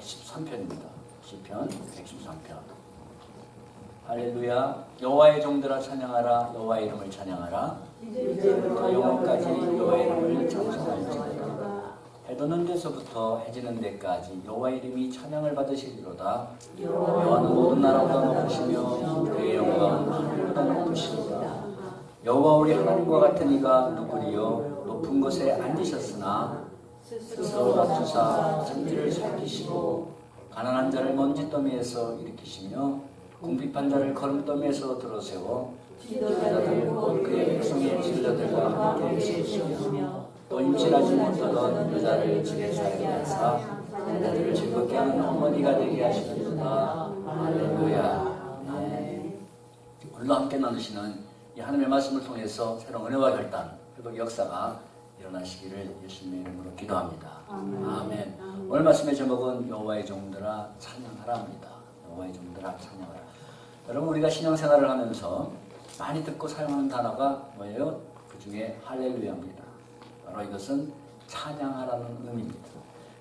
113편입니다. 시편 113편. 할렐루야. 여호와의 종들아 찬양하라. 여호와의 이름을 찬양하라. 이제부터 영원까지 여호와의 이름을 찬송할지어다. 해 드는 데서부터 해지는 데까지 여호와의 이름이 찬양을 받으시리로다. 여호와는 모든 나라보다 높으시며 그의 영광은 하늘보다 높으시리로다. 여호와 우리 하나님과 같은 이가 누구리요? 높은 곳에 앉으셨으나 스스로 낮추사 천지를 살피시고 가난한 자를 먼지더미에서 일으키시며 궁핍한 자를 거름더미에서 들어세워 지도자들 곧 그의 백성의 지도자들과 함께 세우시며 또 임신하지 못하던 여자를 집에 살게 하사 자녀들을 즐겁게 하는 어머니가 되게 하시리로다. 할렐루야. 오늘도 함께 나누시는 이 하나님의 말씀을 통해서 새로운 은혜와 결단, 회복의 역사가 일어나시기를 예수님의 이름으로 기도합니다. 아멘. 오늘 말씀의 제목은 여호와의 종들아 찬양하라입니다. 여호와의 종들아 찬양하라. 여러분, 우리가 신앙생활을 하면서 많이 듣고 사용하는 단어가 뭐예요? 그 중에 할렐루야입니다. 바로 이것은 찬양하라는 의미입니다.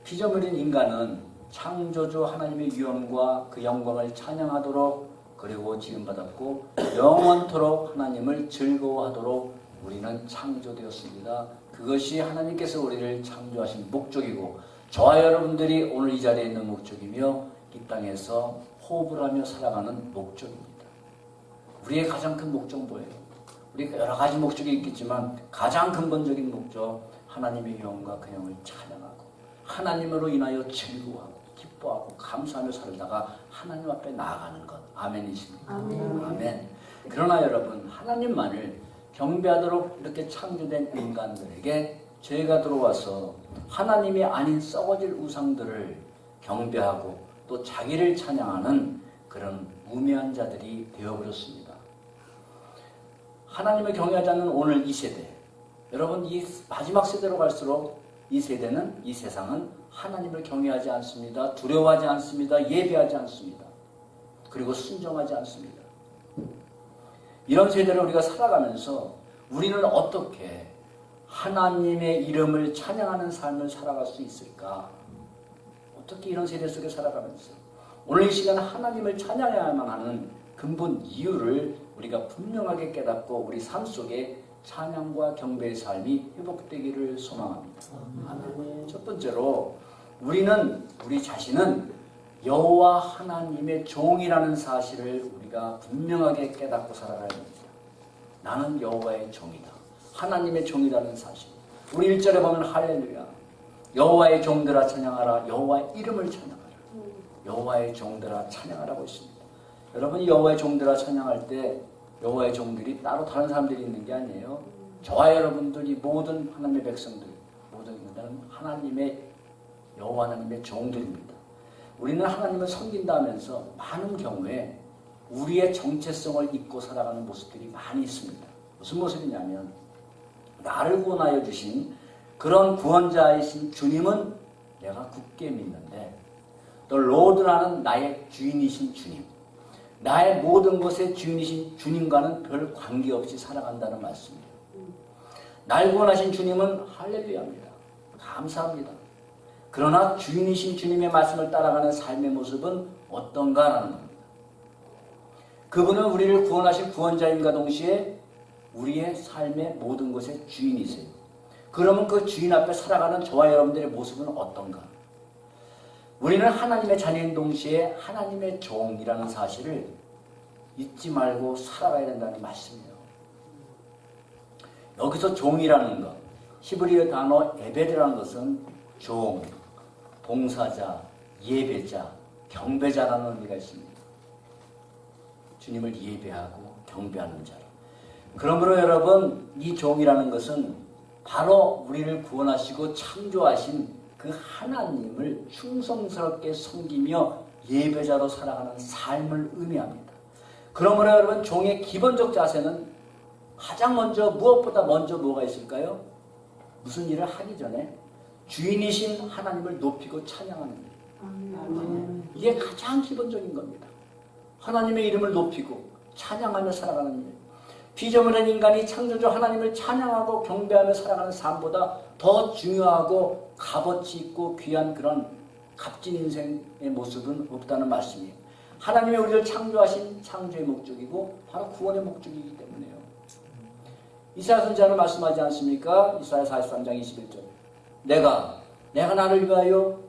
피조물인 인간은 창조주 하나님의 위엄과 그 영광을 찬양하도록 그리고 지음받았고 영원토록 하나님을 즐거워하도록 우리는 창조되었습니다. 그것이 하나님께서 우리를 창조하신 목적이고 저와 여러분들이 오늘 이 자리에 있는 목적이며 이 땅에서 호흡을 하며 살아가는 목적입니다. 우리의 가장 큰 목적은 뭐예요? 우리가 여러 가지 목적이 있겠지만 가장 근본적인 목적, 하나님의 영과 그 영을 찬양하고 하나님으로 인하여 즐거워하고 기뻐하고 감사하며 살다가 하나님 앞에 나아가는 것. 아멘이십니까? 아멘. 그러나 여러분, 하나님만을 경배하도록 이렇게 창조된 인간들에게 죄가 들어와서 하나님이 아닌 썩어질 우상들을 경배하고 또 자기를 찬양하는 그런 무미한 자들이 되어버렸습니다. 하나님을 경외하지 않는 오늘 이 세대, 여러분, 이 마지막 세대로 갈수록 이 세대는, 이 세상은 하나님을 경외하지 않습니다. 두려워하지 않습니다. 예배하지 않습니다. 그리고 순종하지 않습니다. 이런 세대를 우리가 살아가면서 우리는 어떻게 하나님의 이름을 찬양하는 삶을 살아갈 수 있을까? 어떻게 이런 세대 속에 살아가면서 오늘 이 시간 하나님을 찬양해야만 하는 근본 이유를 우리가 분명하게 깨닫고 우리 삶 속에 찬양과 경배의 삶이 회복되기를 소망합니다. 아멘. 첫 번째로 우리 자신은 여호와 하나님의 종이라는 사실을 우리가 분명하게 깨닫고 살아가야 됩니다. 나는 여호와의 종이다. 하나님의 종이라는 사실. 우리 1절에 보면 할렐루야. 여호와의 종들아 찬양하라. 여호와의 이름을 찬양하라. 여호와의 종들아 찬양하라고 있습니다. 여러분이 여호와의 종들아 찬양할 때 여호와의 종들이 따로 다른 사람들이 있는 게 아니에요. 저와 여러분들이 모든 하나님의 백성들, 모든 인간은 하나님의 여호와 하나님의 종들입니다. 우리는 하나님을 섬긴다 하면서 많은 경우에 우리의 정체성을 잊고 살아가는 모습들이 많이 있습니다. 무슨 모습이냐면 나를 구원하여 주신 그런 구원자이신 주님은 내가 굳게 믿는데 또 로드라는 나의 주인이신 주님, 나의 모든 것의 주인이신 주님과는 별 관계없이 살아간다는 말씀이에요. 날 구원하신 주님은 할렐루야입니다. 감사합니다. 그러나 주인이신 주님의 말씀을 따라가는 삶의 모습은 어떤가라는 겁니다. 그분은 우리를 구원하신 구원자인과 동시에 우리의 삶의 모든 것의 주인이세요. 그러면 그 주인 앞에 살아가는 저와 여러분들의 모습은 어떤가? 우리는 하나님의 자녀인 동시에 하나님의 종이라는 사실을 잊지 말고 살아가야 된다는 말씀이에요. 여기서 종이라는 것, 히브리어 단어 에베드라는 것은 종, 봉사자, 예배자, 경배자라는 의미가 있습니다. 주님을 예배하고 경배하는 자로. 그러므로 여러분, 이 종이라는 것은 바로 우리를 구원하시고 창조하신 그 하나님을 충성스럽게 섬기며 예배자로 살아가는 삶을 의미합니다. 그러므로 여러분, 종의 기본적 자세는 가장 먼저, 무엇보다 먼저 뭐가 있을까요? 무슨 일을 하기 전에 주인이신 하나님을 높이고 찬양하는 일. 이게 가장 기본적인 겁니다. 하나님의 이름을 높이고 찬양하며 살아가는 일. 피조물인 인간이 창조주 하나님을 찬양하고 경배하며 살아가는 삶보다 더 중요하고 값어치 있고 귀한 그런 값진 인생의 모습은 없다는 말씀이에요. 하나님이 우리를 창조하신 창조의 목적이고 바로 구원의 목적이기 때문에요. 이사야 선지자는 말씀하지 않습니까? 이사야 43장 21절. 내가 나를 위하여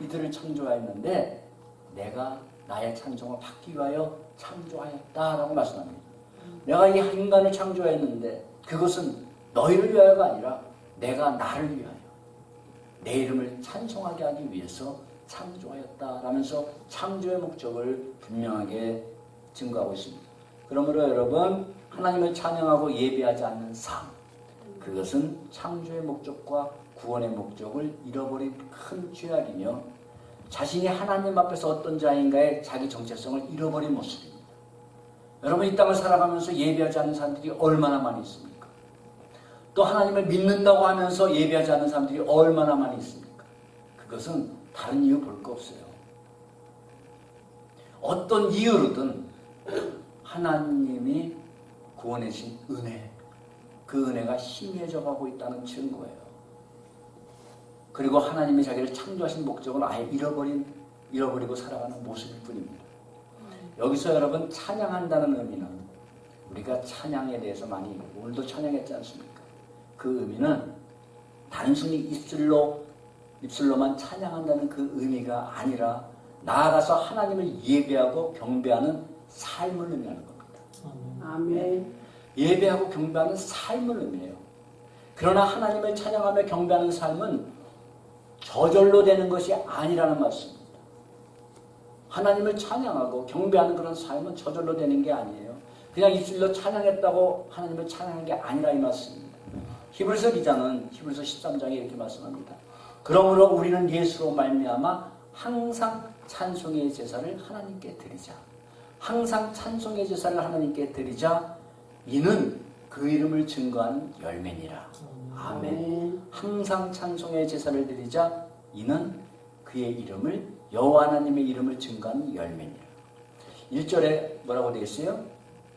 이들을 창조하였는데 내가 나의 찬송을 받기 위하여 창조하였다라고 말씀합니다. 내가 이 인간을 창조했는데 그것은 너희를 위하여가 아니라 내가 나를 위하여 내 이름을 찬송하게 하기 위해서 창조하였다라면서 창조의 목적을 분명하게 증거하고 있습니다. 그러므로 여러분, 하나님을 찬양하고 예배하지 않는 삶, 그것은 창조의 목적과 구원의 목적을 잃어버린 큰 죄악이며 자신이 하나님 앞에서 어떤 자인가의 자기 정체성을 잃어버린 모습입니다. 여러분, 이 땅을 살아가면서 예배하지 않는 사람들이 얼마나 많이 있습니까? 또 하나님을 믿는다고 하면서 예배하지 않는 사람들이 얼마나 많이 있습니까? 그것은 다른 이유 볼 거 없어요. 어떤 이유로든 하나님이 구원해 주신 은혜, 그 은혜가 희미해져 가고 있다는 증거예요. 그리고 하나님이 자기를 창조하신 목적을 아예 잃어버리고 살아가는 모습일 뿐입니다. 여기서 여러분, 찬양한다는 의미는 우리가 찬양에 대해서 많이 오늘도 찬양했지 않습니까? 그 의미는 단순히 입술로만 찬양한다는 그 의미가 아니라 나아가서 하나님을 예배하고 경배하는 삶을 의미하는 겁니다. 아멘. 예배하고 경배하는 삶을 의미해요. 그러나 하나님을 찬양하며 경배하는 삶은 저절로 되는 것이 아니라는 말씀입니다. 하나님을 찬양하고 경배하는 그런 삶은 저절로 되는 게 아니에요. 그냥 입술로 찬양했다고 하나님을 찬양한 게 아니라 이 말씀입니다. 히브리서 기자는 히브리서 13장에 이렇게 말씀합니다. 그러므로 우리는 예수로 말미암아 항상 찬송의 제사를 하나님께 드리자. 항상 찬송의 제사를 하나님께 드리자. 이는 그 이름을 증거하는 열매니라. 아멘. 항상 찬송의 제사를 드리자. 이는 그의 이름을, 여호와 하나님의 이름을 증거하는 열매니라. 1절에 뭐라고 되어 있어요?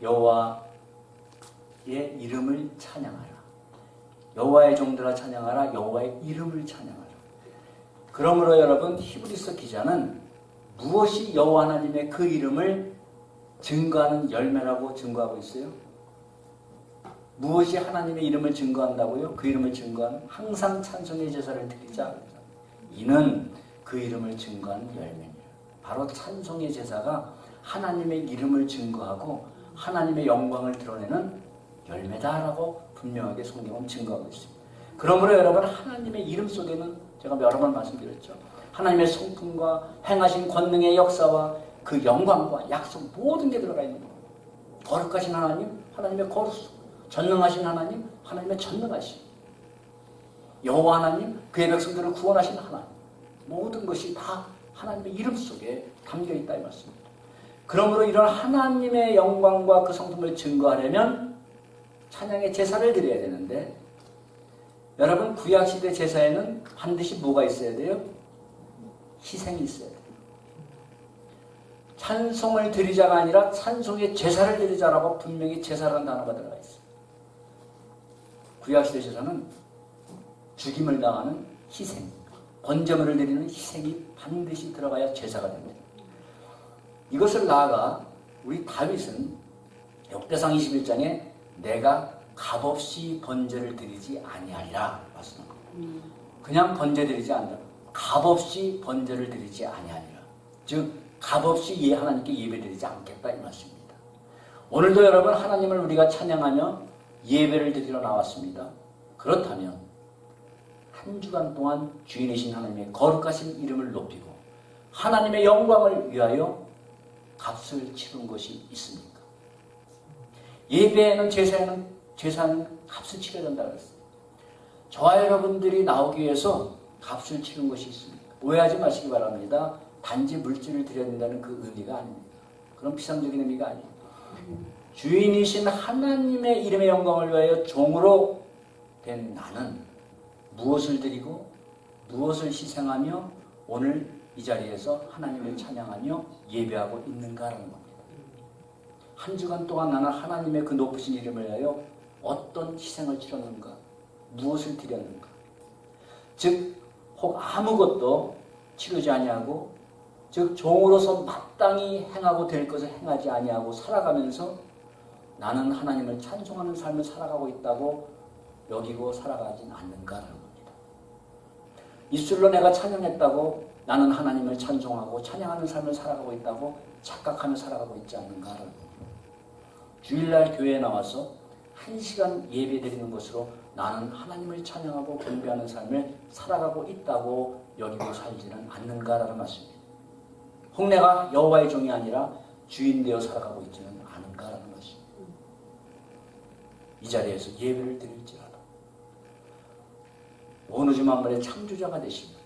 여호와의 이름을 찬양하라. 여호와의 종들아 찬양하라. 여호와의 이름을 찬양하라. 그러므로 여러분, 히브리서 기자는 무엇이 여호와 하나님의 그 이름을 증거하는 열매라고 증거하고 있어요? 무엇이 하나님의 이름을 증거한다고요? 그 이름을 증거하는 항상 찬송의 제사를 드리자. 이는 그 이름을 증거하는 열매입니다. 바로 찬송의 제사가 하나님의 이름을 증거하고 하나님의 영광을 드러내는 열매다라고 분명하게 성경은 증거하고 있습니다. 그러므로 여러분, 하나님의 이름 속에는 제가 여러 번 말씀드렸죠. 하나님의 성품과 행하신 권능의 역사와 그 영광과 약속 모든 게 들어가 있는 거예요. 거룩하신 하나님, 하나님의 거룩, 전능하신 하나님, 하나님의 전능하심, 여호와 하나님, 그의 백성들을 구원하신 하나님, 모든 것이 다 하나님의 이름 속에 담겨있다 이 말씀입니다. 그러므로 이런 하나님의 영광과 그 성품을 증거하려면 찬양의 제사를 드려야 되는데, 여러분, 구약시대 제사에는 반드시 뭐가 있어야 돼요? 희생이 있어야 돼요. 찬송을 드리자가 아니라 찬송의 제사를 드리자라고 분명히 제사라는 단어가 들어가 있어요. 구약시대 제사는 죽임을 당하는 희생, 번제물을 드리는 희생이 반드시 들어가야 제사가 됩니다. 이것을 나아가 우리 다윗은 역대상 21장에 내가 값없이 번제를 드리지 아니하리라 말씀합니다. 그냥 번제 드리지 않는다. 값없이 번제를 드리지 아니하리라. 즉 값없이 하나님께 예배드리지 않겠다 이 말씀입니다. 오늘도 여러분, 하나님을 우리가 찬양하며 예배를 드리러 나왔습니다. 그렇다면 한 주간 동안 주인이신 하나님의 거룩하신 이름을 높이고 하나님의 영광을 위하여 값을 치른 것이 있습니까? 예배에는 제사는 값을 치러야 된다고 했어요. 저와 여러분들이 나오기 위해서 값을 치른 것이 있습니까? 오해하지 마시기 바랍니다. 단지 물질을 드려야 된다는 그 의미가 아닙니다. 그런 피상적인 의미가 아닙니다. 주인이신 하나님의 이름의 영광을 위하여 종으로 된 나는 무엇을 드리고 무엇을 희생하며 오늘 이 자리에서 하나님을 찬양하며 예배하고 있는가라는 겁니다. 한 주간 동안 나는 하나님의 그 높으신 이름을 위하여 어떤 희생을 치렀는가, 무엇을 드렸는가. 즉 혹 아무것도 치르지 아니하고, 즉 종으로서 마땅히 행하고 될 것을 행하지 아니하고 살아가면서 나는 하나님을 찬송하는 삶을 살아가고 있다고 여기고 살아가진 않는가라는 겁니다. 입술로 내가 찬양했다고 나는 하나님을 찬송하고 찬양하는 삶을 살아가고 있다고 착각하며 살아가고 있지 않는가라는 겁니다. 주일날 교회에 나와서 1시간 예배 드리는 것으로 나는 하나님을 찬양하고 경배하는 삶을 살아가고 있다고 여기고 살지는 않는가라는 말씀입니다. 혹 내가 여호와의 종이 아니라 주인 되어 살아가고 있지는 않은가라는 것입니다. 이 자리에서 예배를 드릴지라도 온 우주 만물의 창조자가 되시며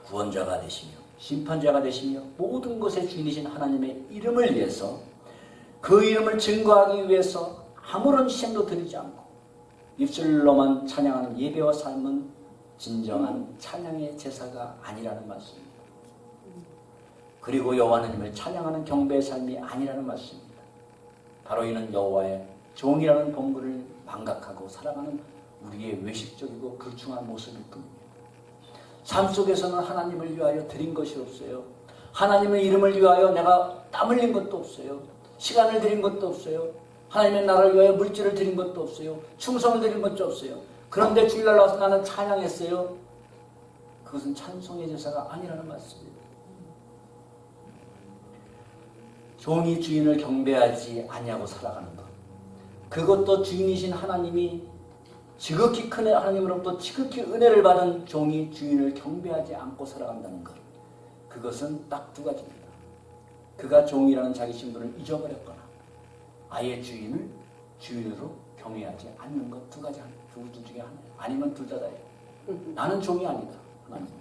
구원자가 되시며 심판자가 되시며 모든 것의 주인이신 하나님의 이름을 위해서 그 이름을 증거하기 위해서 아무런 희생도 드리지 않고 입술로만 찬양하는 예배와 삶은 진정한 찬양의 제사가 아니라는 말씀입니다. 그리고 여호와 하나님을 찬양하는 경배의 삶이 아니라는 말씀입니다. 바로 이는 여호와의 종이라는 본분을 망각하고 살아가는 우리의 외식적이고 불충한 모습일 뿐입니다. 삶 속에서는 하나님을 위하여 드린 것이 없어요. 하나님의 이름을 위하여 내가 땀 흘린 것도 없어요. 시간을 드린 것도 없어요. 하나님의 나라를 위하여 물질을 드린 것도 없어요. 충성을 드린 것도 없어요. 그런데 주일날 와서 나는 찬양했어요. 그것은 찬송의 제사가 아니라는 말씀입니다. 종이 주인을 경배하지 아니하고 살아가는 것, 그것도 주인이신 하나님이 지극히 큰 하나님으로부터 지극히 은혜를 받은 종이 주인을 경배하지 않고 살아간다는 것, 그것은 딱 두 가지입니다. 그가 종이라는 자기 신분을 잊어버렸거나 아예 주인을 주인으로 경외하지 않는 것, 두 가지, 두 중에 하나예요. 아니면 둘 다예요. 나는 종이 아니다. 하나님의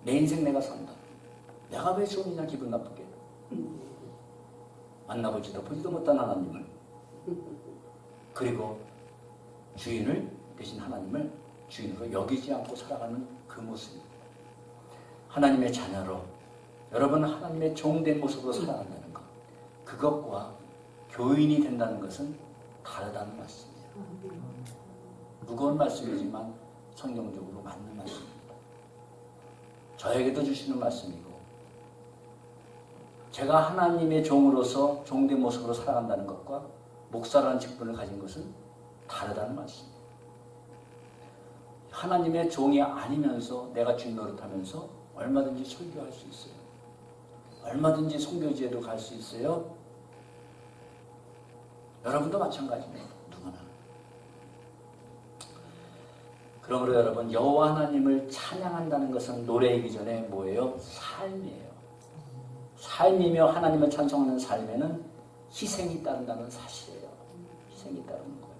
내 인생 내가 산다. 내가 왜 종이냐 기분 나쁘게 만나보지도 보지도 못한 하나님을, 그리고 주인을 대신 하나님을 주인으로 여기지 않고 살아가는 그 모습입니다. 하나님의 자녀로 여러분 하나님의 종된 모습으로 살아간다는 것, 그것과 교인이 된다는 것은 다르다는 말씀입니다. 무거운 말씀이지만 성경적으로 맞는 말씀입니다. 저에게도 주시는 말씀이고 제가 하나님의 종으로서 종된 모습으로 살아간다는 것과 목사라는 직분을 가진 것은 다르다는 말씀입니다. 하나님의 종이 아니면서 내가 주인 노릇하면서 얼마든지 설교할 수 있어요. 얼마든지 선교지에도 갈 수 있어요. 여러분도 마찬가지입니다. 누구나. 그러므로 여러분 여호와 하나님을 찬양한다는 것은 노래이기 전에 뭐예요? 삶이에요. 삶이며 하나님을 찬송하는 삶에는 희생이 따른다는 사실이에요. 희생이 따르는 거예요.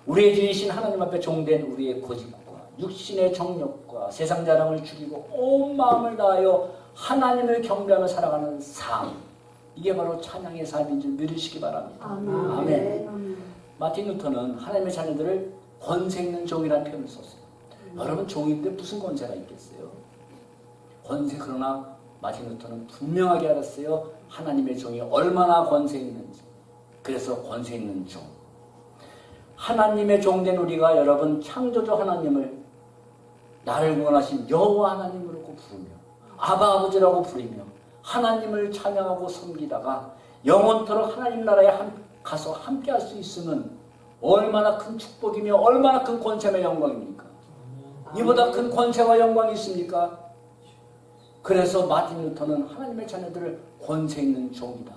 우리의 주이신 하나님 앞에 종된 우리의 고집과 육신의 정욕과 세상 자랑을 죽이고 온 마음을 다하여 하나님을 경배하며 살아가는 삶, 이게 바로 찬양의 삶인 줄 믿으시기 바랍니다. 아멘. 마틴 루터는 하나님의 자녀들을 권세 있는 종이라는 표현을 썼어요. 여러분 종인데 무슨 권세가 있겠어요? 권세, 그러나 마틴 루터는 분명하게 알았어요. 하나님의 종이 얼마나 권세 있는지. 그래서 권세 있는 종. 하나님의 종된 우리가 여러분 창조주 하나님을 나를 구원하신 여호와 하나님으로 부르며 아바 아버지라고 부르며 하나님을 찬양하고 섬기다가 영원토록 하나님 나라에 가서 함께 할 수 있으면 얼마나 큰 축복이며 얼마나 큰 권세와 영광입니까? 이보다 큰 권세와 영광이 있습니까? 그래서 마틴 루터는 하나님의 자녀들을 권세 있는 종이다.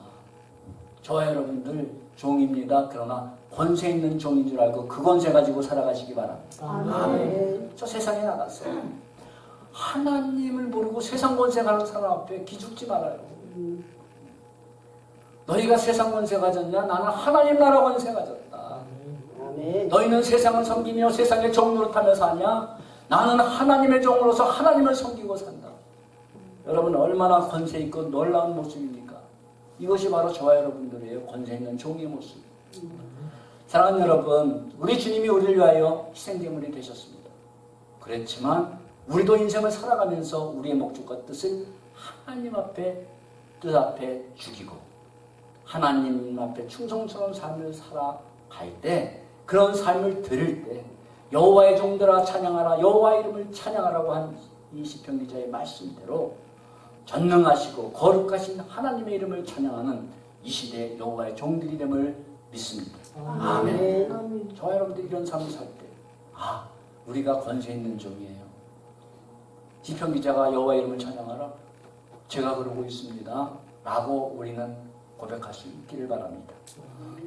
저와 여러분들 종입니다. 그러나 권세 있는 종인 줄 알고 그 권세 가지고 살아가시기 바랍니다. 아멘. 저 세상에 나갔어요. 하나님을 모르고 세상 권세 가는 사람 앞에 기죽지 말아요. 너희가 세상 권세 가졌냐? 나는 하나님 나라 권세 가졌다. 아멘. 너희는 세상을 섬기며 세상의 종 노릇하며 사냐? 나는 하나님의 종으로서 하나님을 섬기고 산다. 여러분 얼마나 권세 있고 놀라운 모습입니까? 이것이 바로 저와 여러분들의 권세 있는 종의 모습. 사랑하는 여러분, 우리 주님이 우리를 위하여 희생제물이 되셨습니다. 그렇지만 우리도 인생을 살아가면서 우리의 목적과 뜻을 하나님 앞에, 뜻 앞에 죽이고 하나님 앞에 충성스러운 삶을 살아갈 때, 그런 삶을 들을 때 여호와의 종들아 찬양하라, 여호와의 이름을 찬양하라고 한 이 시편 기자의 말씀대로 전능하시고 거룩하신 하나님의 이름을 찬양하는 이 시대의 여호와의 종들이 됨을 믿습니다. 아멘. 저와 여러분들 이런 삶을 살 때 우리가 권세 있는 종이에요. 시편 기자가 여호와의 이름을 찬양하라, 제가 그러고 있습니다 라고 우리는 고백할 수 있기를 바랍니다.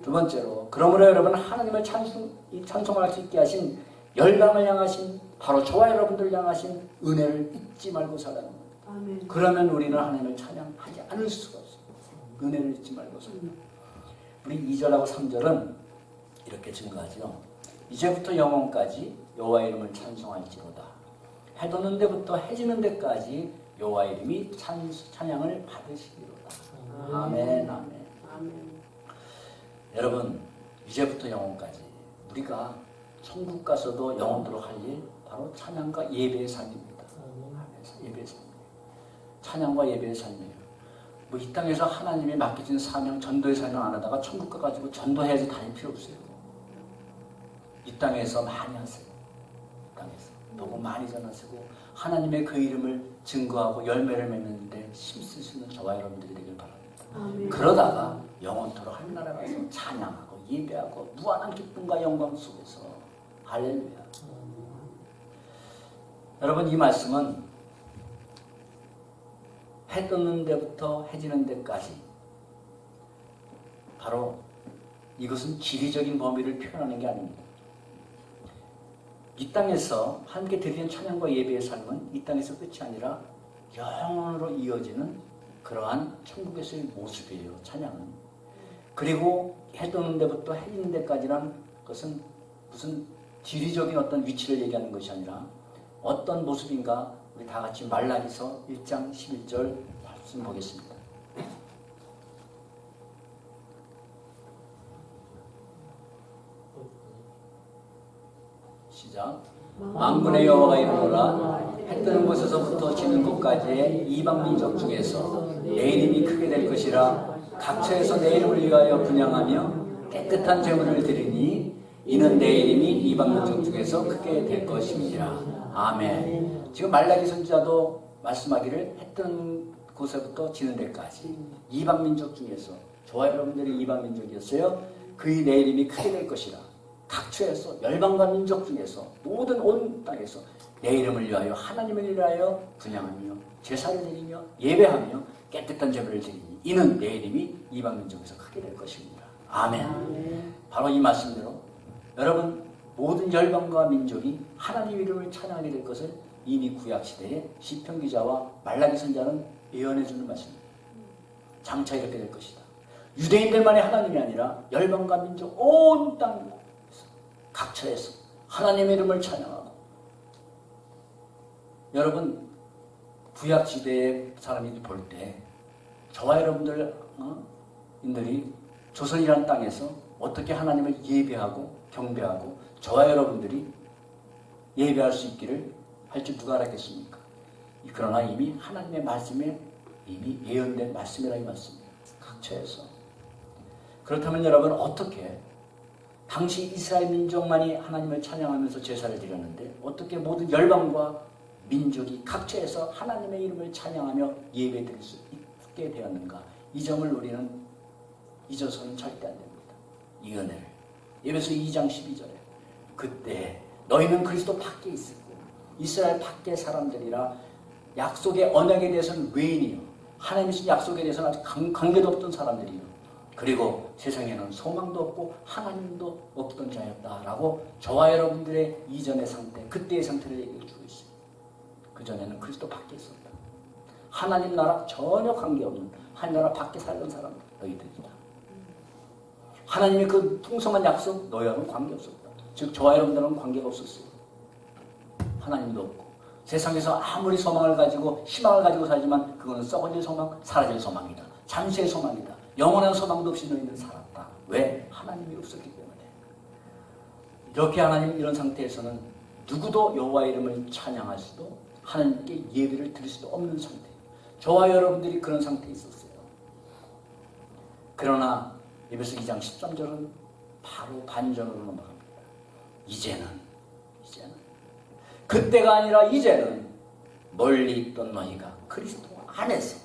두 번째로, 그러므로 여러분 하나님을 찬송할 수 있게 하신, 열방을 향하신, 바로 저와 여러분들을 향하신 은혜를 잊지 말고 살아야 합니다. 아멘. 그러면 우리는 하나님을 찬양하지 않을 수가 없어요. 은혜를 잊지 말고 살아야 합니다. 우리 2절하고 3절은 이렇게 증거하죠. 이제부터 영원까지 여호와의 이름을 찬송할지로다. 해 돋는 데부터 해 지는 데까지 여호와의 이름이 찬양을 받으시리로다. 아멘, 아멘. 아멘. 여러분, 이제부터 영원까지 우리가 천국 가서도 영원토록 할 일, 바로 찬양과 예배의 삶입니다. 예배의 삶. 찬양과 예배의 삶이에요. 이 땅에서 하나님이 맡겨진 사명, 전도의 사명 안 하다가 천국 가가지고 전도해야지 다닐 필요 없어요. 이 땅에서 많이 하세요. 이 땅에서 너무 많이 전하시고 하나님의 그 이름을 증거하고 열매를 맺는데 힘쓸 수 있는 저와 여러분들이 되길 바랍니다. 아멘. 그러다가 영원토록 하늘나라 가서 찬양하고 예배하고 무한한 기쁨과 영광 속에서 할렐루야. 여러분, 이 말씀은 해 떴는 데부터 해 지는 데까지, 바로 이것은 지리적인 범위를 표현하는 게 아닙니다. 이 땅에서 함께 드리는 찬양과 예배의 삶은 이 땅에서 끝이 아니라 영원으로 이어지는 그러한 천국에서의 모습이에요. 찬양은. 그리고 해 뜨는 데부터 해 지는 데까지란 것은 무슨 지리적인 어떤 위치를 얘기하는 것이 아니라 어떤 모습인가, 우리 다 같이 말라기서 1장 11절 말씀 보겠습니다. 시작. 만군의 여호와가 이르노라. 해 뜨는 곳에서부터 지는 곳까지의 이방 민족 중에서 내 이름이 크게 될 것이라. 각처에서 내 이름을 위하여 분향하며 깨끗한 제물을 드리니 이는 내 이름이 이방 민족 중에서 크게 될 것입니다. 아멘. 지금 말라기 선지자도 말씀하기를 해 뜨는 곳에부터 지는 데까지 이방 민족 중에서, 저와 여러분들이 이방 민족이었어요. 그의 내 이름이 크게 될 것이라. 각처에서, 열방과 민족 중에서, 모든 온 땅에서 내 이름을 위하여, 하나님을 위하여 분향하며 제사를 드리며 예배하며 깨끗한 제물을 드리니 이는 내 이름이 이방 민족에서 크게 될 것입니다. 아멘. 바로 이 말씀대로 여러분, 모든 열방과 민족이 하나님 이름을 찬양하게 될 것을 이미 구약시대에 시편 기자와 말라기 선지자는 예언해주는 말씀입니다. 장차 이렇게 될 것이다. 유대인들만의 하나님이 아니라 열방과 민족 온 땅 각처에서 하나님의 이름을 찬양하고, 여러분, 구약시대의 사람이 볼 때 저와 여러분들이 조선이라는 땅에서 어떻게 하나님을 예배하고 경배하고 저와 여러분들이 예배할 수 있기를 할 줄 누가 알았겠습니까? 그러나 이미 하나님의 말씀에 이미 예언된 말씀이라 이 말씀이에요. 각처에서. 그렇다면 여러분, 어떻게 당시 이스라엘 민족만이 하나님을 찬양하면서 제사를 드렸는데 어떻게 모든 열방과 민족이 각처에서 하나님의 이름을 찬양하며 예배드릴 수 있게 되었는가? 이 점을 우리는 잊어서는 절대 안 됩니다. 이 은혜를. 에베소 2장 12절에 그때 너희는 그리스도 밖에 있었고 이스라엘 밖의 사람들이라 약속의 언약에 대해서는 외인이요, 하나님이 주신 약속에 대해서는 아직 관계도 없던 사람들이요, 그리고 세상에는 소망도 없고 하나님도 없던 자였다라고 저와 여러분들의 이전의 상태, 그때의 상태를 얘기해 주고 있어요. 그전에는 그리스도 밖에 있었다. 하나님 나라 전혀 관계없는, 하나님 나라 밖에 살던 사람 너희들이다. 하나님의 그 풍성한 약속 너희와는 관계없었다. 즉 저와 여러분들은 관계가 없었어요. 하나님도 없고 세상에서 아무리 소망을 가지고 희망을 가지고 살지만 그거는 썩어질 소망, 사라질 소망이다. 잠시의 소망이다. 영원한 소망도 없이 너희는 살았다. 왜? 하나님이 없었기 때문에. 이렇게 하나님 이런 상태에서는 누구도 여호와의 이름을 찬양할 수도 하나님께 예배를 드릴 수도 없는 상태예요. 저와 여러분들이 그런 상태에 있었어요. 그러나 에베소 2장 13절은 바로 반전으로 넘어갑니다. 이제는 그때가 아니라 이제는 멀리 있던 너희가 그리스도 안에서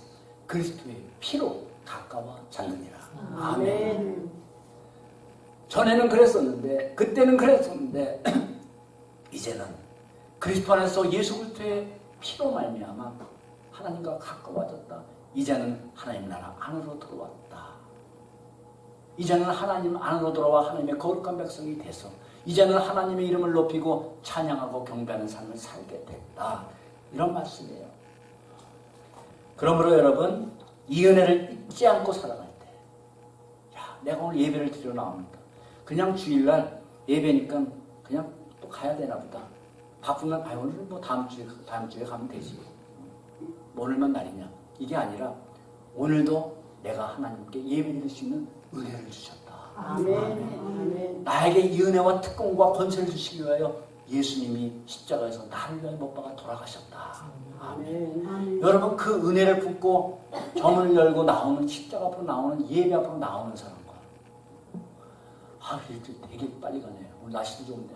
그리스도의 피로 가까워졌느니라. 아멘. 전에는 그랬었는데, 그때는 그랬었는데 이제는 그리스도 안에서 예수 그리스도의 피로 말미암아 하나님과 가까워졌다. 이제는 하나님 나라 안으로 들어왔다. 이제는 하나님 안으로 들어와 하나님의 거룩한 백성이 돼서 이제는 하나님의 이름을 높이고 찬양하고 경배하는 삶을 살게 됐다. 이런 말씀이에요. 그러므로 여러분, 이 은혜를 잊지 않고 살아갈 때, 야, 내가 오늘 예배를 드려 나옵니다. 그냥 주일날 예배니까 그냥 또 가야 되나 보다. 바쁘면 오늘 뭐 다음 주에 가면 되지. 뭐 오늘만 날이냐. 이게 아니라 오늘도 내가 하나님께 예배 드릴 수 있는 은혜를 주셨다. 아멘. 아멘. 나에게 이 은혜와 특권과 권세를 주시기 위하여 예수님이 십자가에서 나를 위하여 못 박아 돌아가셨다. 아멘. 아멘. 여러분, 그 은혜를 품고 정문을 열고 나오는, 십자가 앞으로 나오는, 예배 앞으로 나오는 사람과, 이렇게 되게 빨리 가네. 오늘 날씨도 좋은데,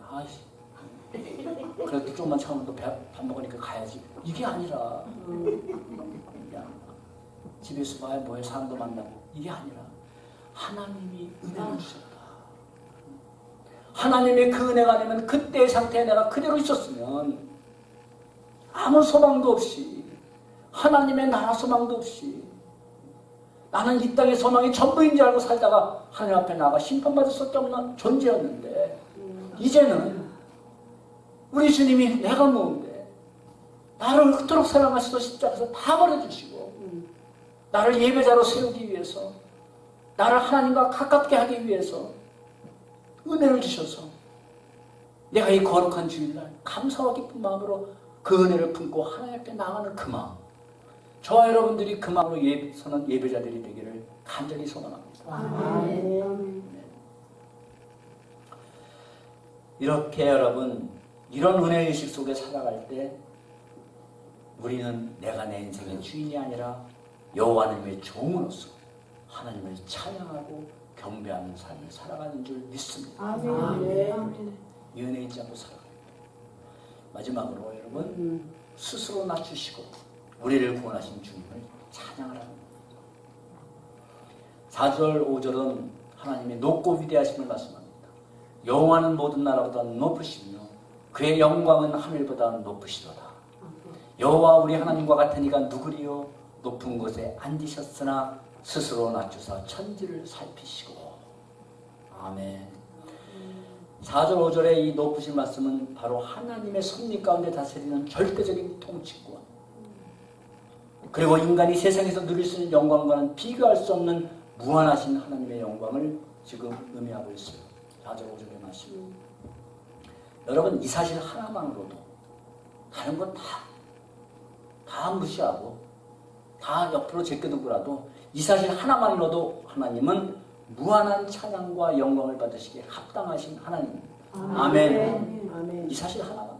그래도 조금만 참으면 또 밥 먹으니까 가야지. 이게 아니라, 그냥 집에서 봐야 뭐해, 사람도 만나고. 이게 아니라, 하나님이 은혜를 주셨다. 하나님의 그 은혜가 아니면 그때의 상태에 내가 그대로 있었으면 아무 소망도 없이, 하나님의 나라 소망도 없이, 나는 이 땅의 소망이 전부인 줄 알고 살다가 하나님 앞에 나가 심판받을 수 없는 존재였는데, 이제는 우리 주님이 내가 뭔데 나를 그토록 사랑하셔서 십자가에서 다 버려주시고 나를 예배자로 세우기 위해서, 나를 하나님과 가깝게 하기 위해서 은혜를 주셔서 내가 이 거룩한 주일날 감사와 기쁜 마음으로 그 은혜를 품고 하나님 앞에 나가는 그 마음, 저와 여러분들이 그 마음으로 서는 예배자들이 되기를 간절히 소망합니다. 아멘. 이렇게 여러분, 이런 은혜의식 속에 살아갈 때 우리는 내가 내 인생의 주인이 아니라 여호와 하나님의 종으로서 하나님을 찬양하고 경배하는 삶을 살아가는 줄 믿습니다. 아멘. 이 은혜 잊지 않고 살아갑니다. 마지막으로 여러분, 스스로 낮추시고 우리를 구원하신 주님을 찬양하라. 4절 5절은 하나님의 높고 위대하심을 말씀합니다. 여호와는 모든 나라보다 높으시며 그의 영광은 하늘보다 높으시도다. 여호와 우리 하나님과 같은 이가 누구리요? 높은 곳에 앉으셨으나 스스로 낮추사 천지를 살피시고. 아멘. 4절 5절의 이 높으신 말씀은 바로 하나님의 섭리 가운데 다스리는 절대적인 통치권, 그리고 인간이 세상에서 누릴 수 있는 영광과는 비교할 수 없는 무한하신 하나님의 영광을 지금 의미하고 있어요. 4절 5절의 말씀. 여러분, 이 사실 하나만으로도 다른 건 다 무시하고 다 옆으로 제껴두고라도 이 사실 하나만으로도 하나님은 무한한 찬양과 영광을 받으시기에 합당하신 하나님입니다. 아멘. 아멘. 이 사실 하나만.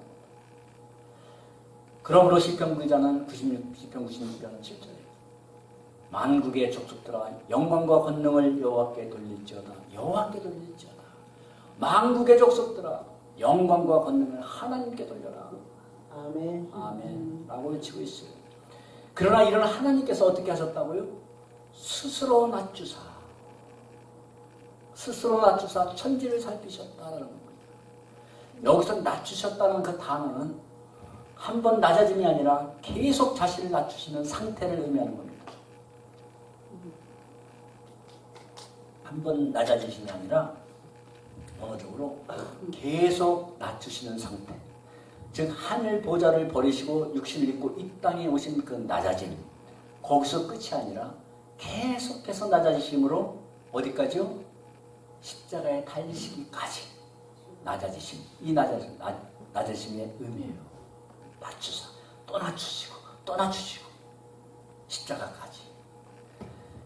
그러므로 시편 기자는 96편 7절에 만국의 족속들아 영광과 권능을 여호와께 돌릴지어다. 여호와께 돌릴지어다. 만국의 족속들아 영광과 권능을 하나님께 돌려라. 아멘. 아멘. 라고 외치고 있어요. 그러나 이런 하나님께서 어떻게 하셨다고요? 스스로 낮추사 천지를 살피셨다라는 겁니다. 여기서 낮추셨다는 그 단어는 한 번 낮아짐이 아니라 계속 자신을 낮추시는 상태를 의미하는 겁니다. 한 번 낮아지심이 아니라 영어적으로 계속 낮추시는 상태. 즉 하늘 보좌를 버리시고 육신을 입고 이 땅에 오신 그 낮아짐, 거기서 끝이 아니라 계속해서 낮아지심으로 어디까지요? 십자가에 달리시기까지 낮아지심. 이 낮아짐의 의미예요. 낮추사, 또 낮추시고 또 낮추시고 십자가까지.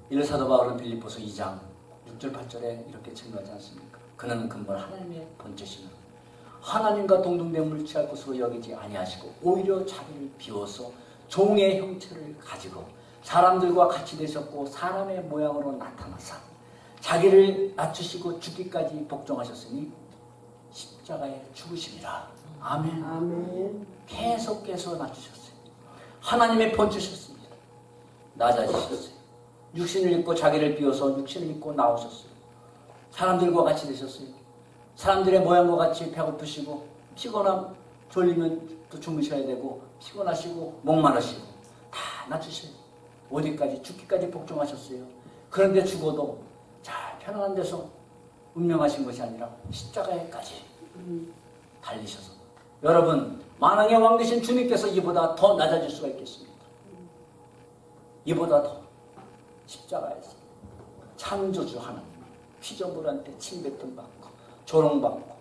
이를 사도 바울은 빌립보서 2장 6절 8절에 이렇게 증거하지 않습니까? 그는 근본 하나님의 본체시는 하나님과 동등됨을 취할 것으로 여기지 아니하시고 오히려 자기를 비워서 종의 형체를 가지고 사람들과 같이 되셨고 사람의 모양으로 나타나사 자기를 낮추시고 죽기까지 복종하셨으니 십자가에 죽으시리라. 아멘. 아멘. 계속해서 낮추셨어요. 하나님의 본체셨습니다. 낮아지셨어요. 육신을 입고 자기를 비워서 육신을 입고 나오셨어요. 사람들과 같이 되셨어요. 사람들의 모양과 같이 배고프시고 피곤함 졸리면 또 주무셔야 되고 피곤하시고 목마르시고 다 낮추셔요. 어디까지 죽기까지 복종하셨어요. 그런데 죽어도 잘 편안한 데서 운명하신 것이 아니라 십자가에까지 달리셔서 여러분 만왕의 왕 되신 주님께서 이보다 더 낮아질 수가 있겠습니까? 이보다 더 십자가에서 창조주 하나님 피조물한테 침뱉음 받고 조롱받고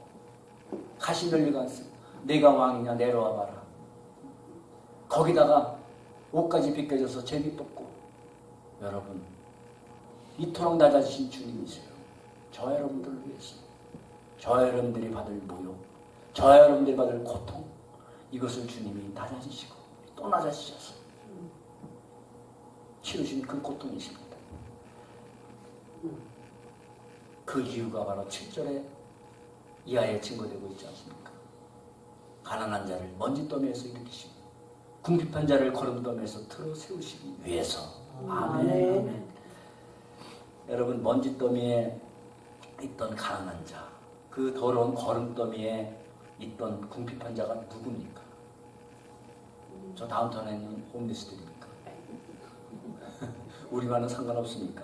가시 널리가서 내가 왕이냐 내려와 봐라. 거기다가 옷까지 벗겨져서 제비 뽑고 여러분 이토록 낮아지신 주님이세요. 저 여러분들을 위해서 저 여러분들이 받을 모욕 저 여러분들이 받을 고통 이것을 주님이 낮아지시고 또 낮아지셔서 치르신 그 고통이십니다. 그 이유가 바로 7절에 이하에 증거되고 있지 않습니까? 가난한 자를 먼지더미에서 일으키시고 궁핍한 자를 거름더미에서 틀어 세우시기 위해서. 아멘. 아멘. 여러분 먼지더미에 있던 가난한 자, 그 더러운 거름더미에 있던 궁핍한 자가 누굽니까? 저 다운타운에는 홈리스들입니까? 우리와는 상관없습니까?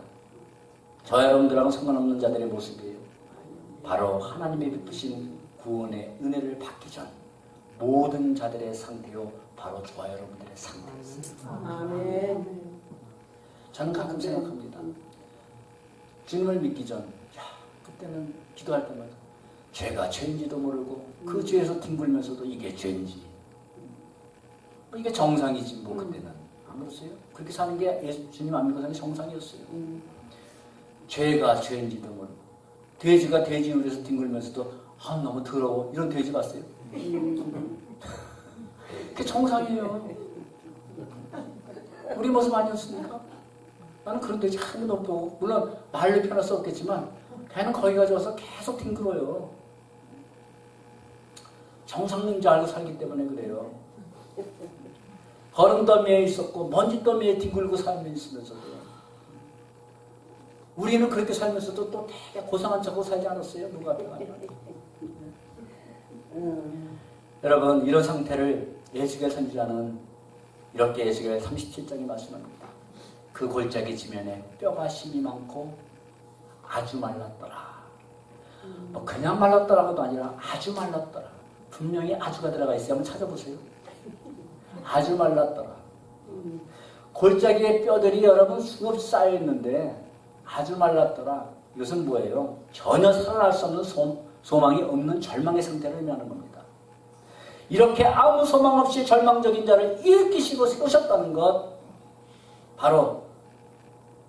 저 여러분들하고 상관없는 자들의 모습이에요. 바로 하나님의 베푸신 구원의 은혜를 받기 전 모든 자들의 상태요 바로 저와 여러분들의 상태였어요. 아멘. 저는 가끔 생각합니다. 주님을 믿기 전 그때는 기도할 때마다 죄가 죄인지도 모르고 그 죄에서 뒹굴면서도 이게 죄인지 이게 정상이지 뭐 그때는 안 그랬어요? 그렇게 사는 게 주님 안 믿고 사는 게 정상이었어요. 죄가 죄인지도 모르고 돼지가 돼지 위에서 뒹굴면서도 너무 더러워 이런 돼지 봤어요? 그게 정상이에요. 우리 모습 아니었습니까? 나는 그런 돼지 한 번도 못 보고 물론 말로 표현할 수 없겠지만 걔는 거기 가져와서 계속 뒹굴어요. 정상인 줄 알고 살기 때문에 그래요. 거름더미에 있었고 먼지더미에 뒹굴고 살면서도 우리는 그렇게 살면서도 또 되게 고상한 척하고 살지 않았어요? 누가 앞에가 아니라. 여러분 이런 상태를 에스겔 선지자는 이렇게 에스겔 37장에 말씀합니다. 그 골짜기 지면에 뼈가 심이 많고 아주 말랐더라. 뭐 그냥 말랐더라고도 아니라 아주 말랐더라. 분명히 아주가 들어가 있어요. 한번 찾아보세요. 아주 말랐더라. 골짜기에 뼈들이 여러분 수없이 쌓여있는데 아주 말랐더라. 이것은 뭐예요? 전혀 살아날 수 없는 소망이 없는 절망의 상태를 의미하는 겁니다. 이렇게 아무 소망 없이 절망적인 자를 일으키시고 세우셨다는 것, 바로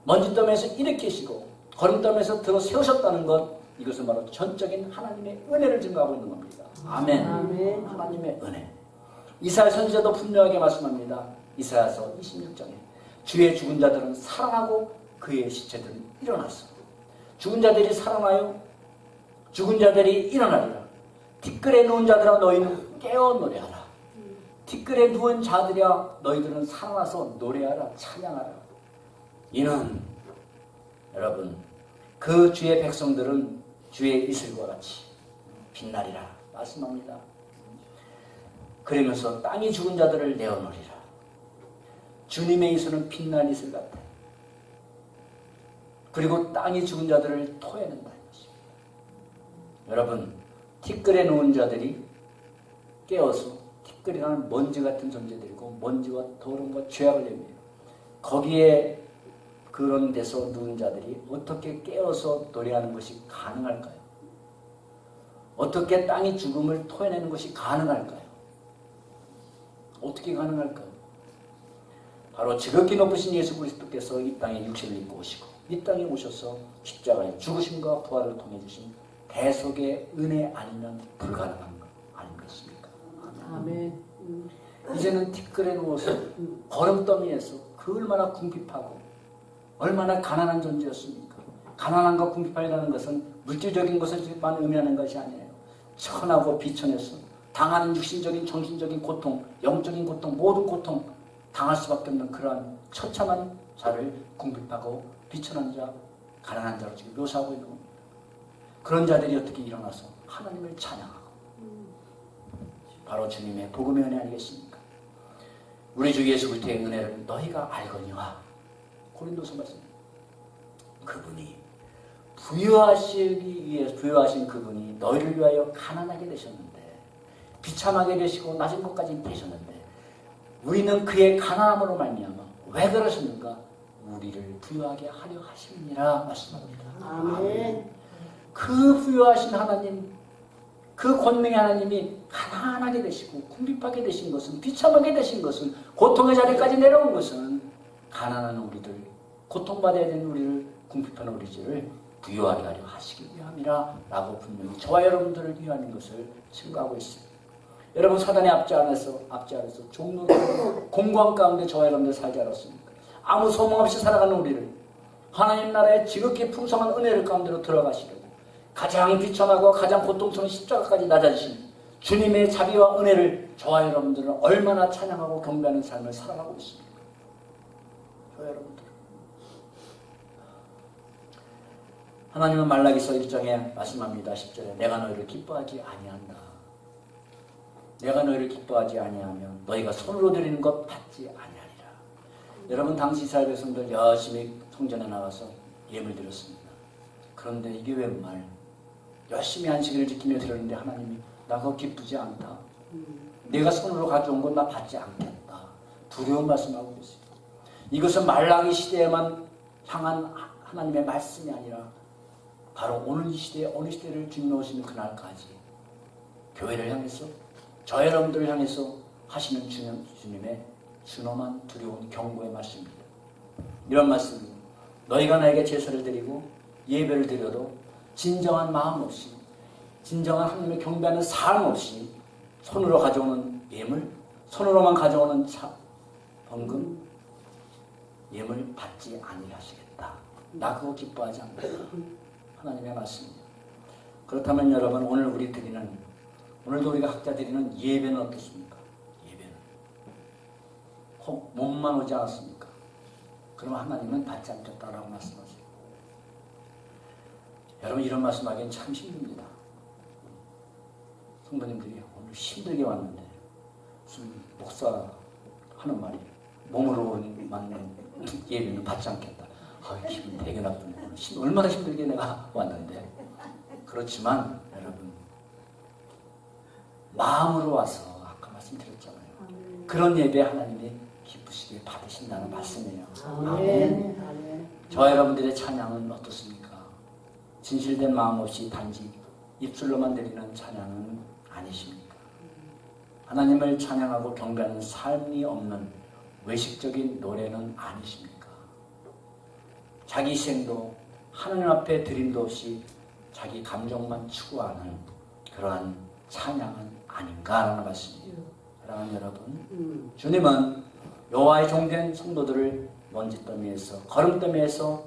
먼지더미에서 일으키시고 거름더미에서 들어 세우셨다는 것, 이것은 바로 전적인 하나님의 은혜를 증거하고 있는 겁니다. 아멘. 아멘. 하나님의 은혜. 이사야 선지자도 분명하게 말씀합니다. 이사야서 26장에 주의 죽은 자들은 살아나고 그의 시체들은 일어났어. 죽은 자들이 살아나요. 죽은 자들이 일어나리라. 티끌에 누운 자들아 너희는 깨어 노래하라. 티끌에 누운 자들이야 너희들은 살아나서 노래하라. 찬양하라. 이는 여러분 그 주의 백성들은 주의 이슬과 같이 빛나리라 말씀합니다. 그러면서 땅이 죽은 자들을 내어놓으리라. 주님의 이슬은 빛난 이슬 같다. 그리고 땅이 죽은 자들을 토해낸다는 것입니다. 여러분 티끌에 누운 자들이 깨어서, 티끌이라는 먼지 같은 존재들이고 먼지와 더러움과 죄악을 내밀어요. 거기에 그런 데서 누운 자들이 어떻게 깨어서 노래하는 것이 가능할까요? 어떻게 땅이 죽음을 토해내는 것이 가능할까요? 어떻게 가능할까요? 바로 지극히 높으신 예수 그리스도께서 이 땅에 육신을 입고 오시고 이 땅에 오셔서 십자가의 죽으심과 부활을 통해 주신 대속의 은혜 아니면 불가능한 것 아니겠습니까? 아멘. 이제는 티끌에 누워서 거름더미에서 그 얼마나 궁핍하고 얼마나 가난한 존재였습니까? 가난함과 궁핍함이라는 것은 물질적인 것을만 의미하는 것이 아니에요. 천하고 비천에서 당하는 육신적인 정신적인 고통, 영적인 고통, 모든 고통, 당할 수밖에 없는 그러한 처참한 자를 궁핍하고 비천한 자, 가난한 자로 지금 묘사하고 있는 겁니다. 그런 자들이 어떻게 일어나서 하나님을 찬양하고 바로 주님의 복음의 은혜 아니겠습니까? 우리 주 예수 그리스도의 은혜를 너희가 알거니와 고린도서 말씀 그분이 부유하시기 위해 부유하신 그분이 너희를 위하여 가난하게 되셨는데 비참하게 되시고 낮은 것까지 되셨는데 우리는 그의 가난함으로 말미암아 왜 그러셨는가? 우리를 부유하게 하려 하심이니라 말씀합니다. 아멘. 그 부유하신 하나님, 그 권능의 하나님이 가난하게 되시고 궁핍하게 되신 것은, 비참하게 되신 것은, 고통의 자리까지 내려온 것은 가난한 우리들, 고통받아야 되는 우리를, 궁핍한 우리들을 부유하게 하려 하시기 위함이라 라고 분명히 저와 여러분들을 위하는 것을 증거하고 있습니다. 여러분, 사단의 압제 안에서 종로 공고한 가운데 저와 여러분들 살지 않았습니까? 아무 소망 없이 살아가는 우리를 하나님 나라의 지극히 풍성한 은혜를 가운데로 들어가시려고 가장 비천하고 가장 고통스러운 십자가까지 낮아지신 주님의 자비와 은혜를 저와 여러분들은 얼마나 찬양하고 경배하는 삶을 살아가고 있습니까? 저와 여러분들, 하나님은 말라기서 1장에 말씀합니다. 10절에 내가 너희를 기뻐하지 아니한다. 내가 너희를 기뻐하지 아니하면 너희가 손으로 드리는 것 받지 아니하리라. 여러분, 당시 이스라엘 백성들 열심히 성전에 나가서 예물 드렸습니다. 그런데 이게 웬 말? 열심히 안식일을 지키며 드렸는데 하나님이 나 그거 기쁘지 않다. 내가 손으로 가져온 건 나 받지 않겠다. 두려운 말씀하고 계세요. 이것은 말라기 시대에만 향한 하나님의 말씀이 아니라 바로 오늘 이 시대에 어느 시대를 주님오시는 그날까지 교회를 향해서 저 여러분들을 향해서 하시는 주님의 준엄한 두려운 경고의 말씀입니다. 이런 말씀입니다. 너희가 나에게 제사를 드리고 예배를 드려도 진정한 마음 없이, 진정한 하나님을 경배하는 삶 없이 손으로 가져오는 예물, 손으로만 가져오는 번금, 예물 받지 아니하시겠다. 나 그거 기뻐하지 않는다. 하나님의 말씀입니다. 그렇다면 여러분, 오늘도 우리가 각자 드리는 예배는 어떻습니까? 예배는 혹 몸만 오지 않았습니까? 그러면 하나님은 받지 않겠다라고 말씀하세요. 여러분, 이런 말씀하기엔 참 힘듭니다. 성도님들이 오늘 힘들게 왔는데 무슨 목사 하는 말이 몸으로만 예배는 받지 않겠다. 기분 되게 나쁘네. 얼마나 힘들게 내가 왔는데. 그렇지만 여러분, 마음으로 와서 아까 말씀드렸잖아요. 그런 예배 하나님이 기쁘시게 받으신다는 말씀이에요. 아멘. 저와 여러분들의 찬양은 어떻습니까? 진실된 마음 없이 단지 입술로만 드리는 찬양은 아니십니까? 하나님을 찬양하고 경배하는 삶이 없는 외식적인 노래는 아니십니까? 자기 희생도 하나님 앞에 드림도 없이 자기 감정만 추구하는 그러한 찬양은 아닌가라는 말씀이에요. 사랑하는 여러분, 주님은 여호와의 종된 성도들을 먼지더미에서, 거름더미에서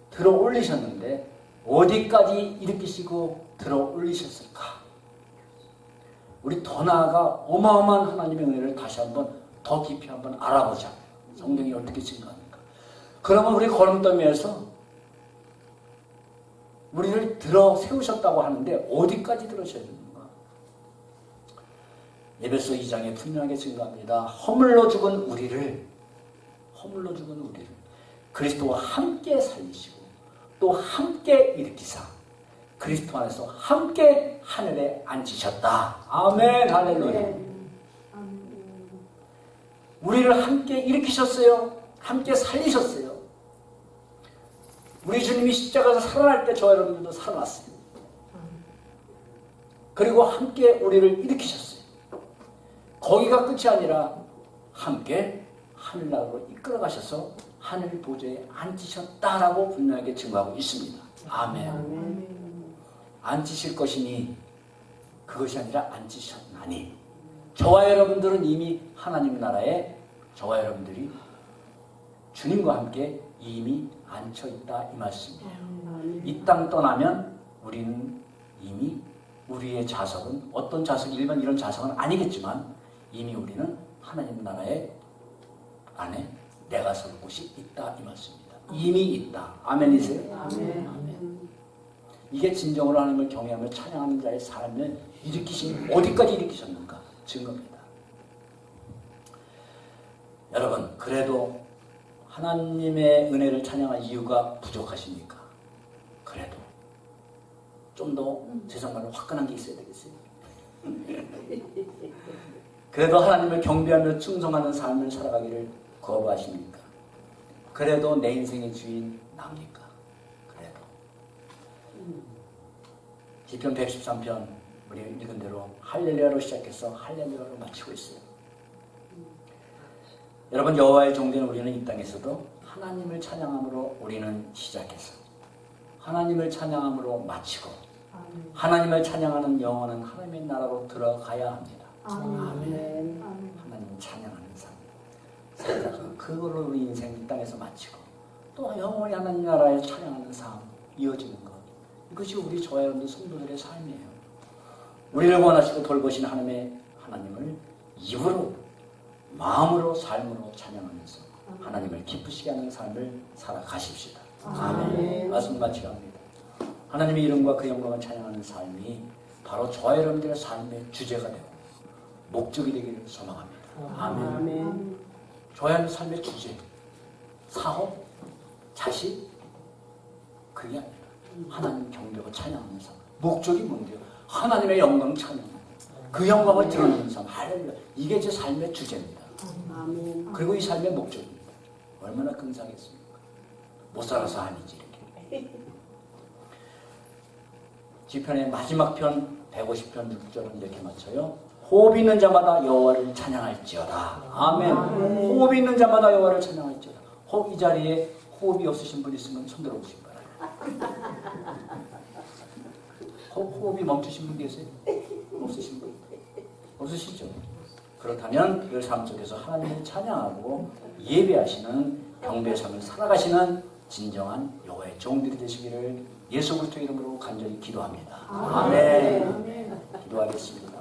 들어 올리셨는데 어디까지 일으키시고 들어 올리셨을까? 우리 더 나아가 어마어마한 하나님의 은혜를 다시 한번 더 깊이 한번 알아보자. 성경이 어떻게 증거합니까? 그러면 우리 거름더미에서 우리를 들어 세우셨다고 하는데 어디까지 들으셔야 됩니까? 에베소 2장에 분명하게 증거합니다. 허물로 죽은 우리를 그리스도와 함께 살리시고 또 함께 일으키사 그리스도 안에서 함께 하늘에 앉히셨다. 아멘. 할렐루야. 우리를 함께 일으키셨어요. 함께 살리셨어요. 우리 주님이 십자가에서 살아날 때 저와 여러분들도 살아났어요. 그리고 함께 우리를 일으키셨어요. 거기가 끝이 아니라 함께 하늘나라로 이끌어 가셔서 하늘 보좌에 앉히셨다라고 분명하게 증거하고 있습니다. 아멘. 앉히실 것이니 그것이 아니라 앉히셨나니 저와 여러분들은 이미 하나님 나라에 저와 여러분들이 주님과 함께 이미 앉혀있다 이 말씀이에요. 이 땅 떠나면 우리는 이미 우리의 자석은 어떤 자석, 일반 이런 자석은 아니겠지만 이미 우리는 하나님 나라에 안에 내가 설 곳이 있다 이 말씀입니다. 이미 있다. 아멘이세요? 아멘. 이게 진정으로 하나님을 경외하며 찬양하는 자의 삶을 일으키신 어디까지 일으키셨는가 증거입니다. 여러분 그래도 하나님의 은혜를 찬양할 이유가 부족하십니까? 그래도 좀 더 세상말로 화끈한 게 있어야 되겠어요. 그래도 하나님을 경배하며 충성하는 삶을 살아가기를 거부하십니까? 그래도 내 인생의 주인 납니까? 그래도 시편 113편 우리 읽은 대로 할렐루야로 시작해서 할렐루야로 마치고 있어요. 여러분 여호와의 종된 우리는 이 땅에서도 하나님을 찬양함으로 우리는 시작해서 하나님을 찬양함으로 마치고 하나님을 찬양하는 영혼은 하나님의 나라로 들어가야 합니다. 아멘. 하나님을 찬양하는 삶 살다가 그걸로 우리 인생 이 땅에서 마치고 또 영원히 하나님 나라에 찬양하는 삶 이어지는 것 이것이 우리 저와 여러분들 성도들의 삶이에요. 우리를 원하시고 돌보신 하나님을 입으로 마음으로 삶으로 찬양하면서 하나님을 기쁘시게 하는 삶을 살아가십시다. 아멘. 말씀 마치게 합니다. 하나님의 이름과 그 영광을 찬양하는 삶이 바로 저와 여러분들의 삶의 주제가 되고 목적이 되기를 소망합니다. 아멘. 저와 여러분의 삶의 주제, 사업, 자식 그게 아니라 하나님 경배하고 찬양하는 삶. 목적이 뭔데요? 하나님의 영광 찬양. 그 영광을 드러내는 삶. 할렐루야. 이게 제 삶의 주제입니다. 아멘. 그리고 이 삶의 목적입니다. 얼마나 근사하겠습니까? 못 살아서 아니지 이렇게. 시편의 마지막 편 150편 6절은 이렇게 맞춰요. 호흡 있는 자마다 여호와를 찬양할지어다. 아멘. 호흡 있는 자마다 여호와를 찬양할지어다. 이 자리에 호흡이 없으신 분 있으면 손 들어보시기 바랍니다. 호흡이 멈추신 분 계세요? 없으신 분? 없으시죠? 그렇다면 그 삶 속에서 하나님을 찬양하고 예배하시는 경배의 삶을 살아가시는 진정한 여호와의 종들이 되시기를 예수 그리스도 이름으로 간절히 기도합니다. 아멘. 기도하겠습니다.